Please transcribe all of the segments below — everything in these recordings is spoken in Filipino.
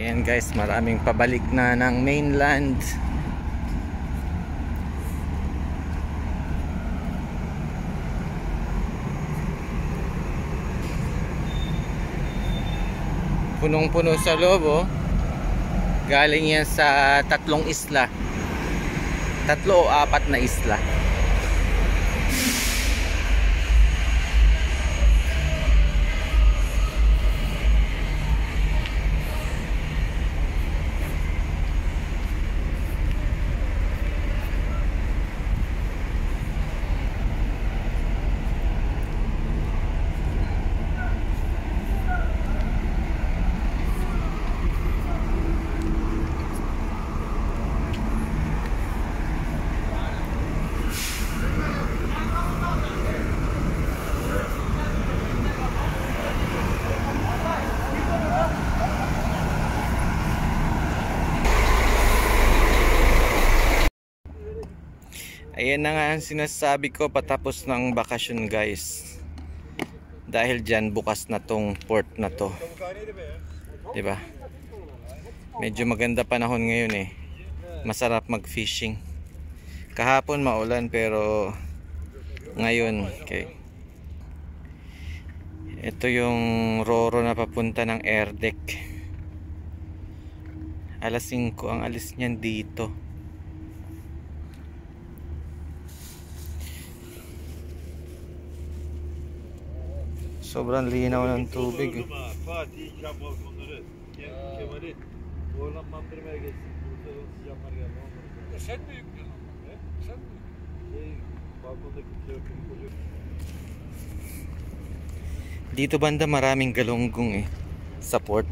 Ayan guys, maraming pabalik na ng mainland. Punong-puno sa loob, oh. Galing yan sa 3 isla. 3 o 4 na isla. Ayan na nga ang sinasabi ko, patapos ng bakasyon guys. Dahil dyan bukas na tong port na to, diba? Medyo maganda panahon ngayon eh. Masarap mag fishing. Kahapon maulan pero ngayon okay. Ito yung Roro na papunta ng air deck. Alas 5 ang alis niyan dito. Sobrang linaw ng tubig. Dito banda maraming galunggong eh sa port.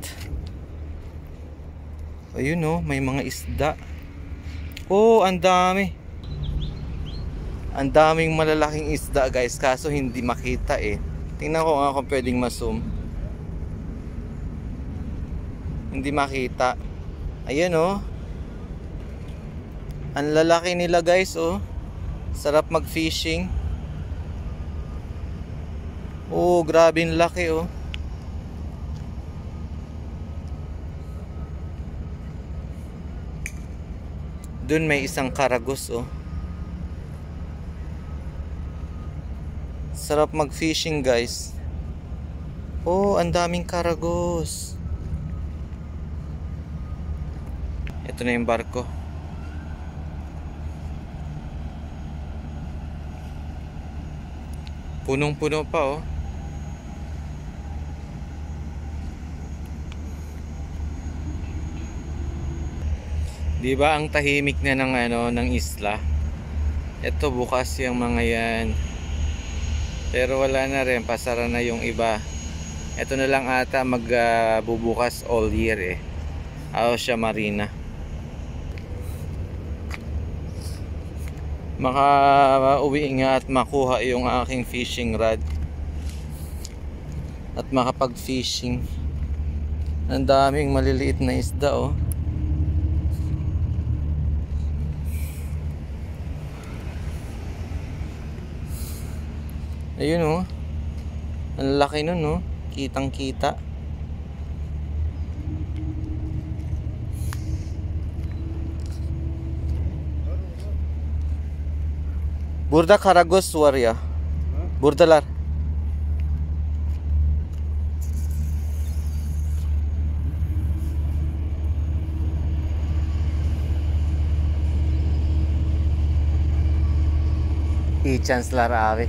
Ayun oh, may mga isda. Oh, ang dami. Ang daming malalaking isda guys, kaso hindi makita eh. Tingnan ko nga kung pwedeng ma-zoom. Hindi makita. Ayan oh. Ang lalaki nila guys oh. Sarap mag-fishing. Oh, grabe yung laki oh. Doon may isang karagos oh. Sarap mag-fishing guys. Oh, ang daming karagos. Ito na yung barko. Punong-puno pa oh. Di ba ang tahimik na ng ng isla? Ito bukas yung mga yan. Pero wala na rin, pasara na yung iba. Ito na lang ata magbubukas all year eh. Ausia Marina. Makauwi nga at makuha yung aking fishing rod. At makapag-fishing. Ang daming maliliit na isda oh. Ayun oh. Ang laki nun oh. Kitang kita. Burada karagos var ya. Buradalar. İyi şanslar abi.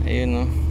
Ayun oh.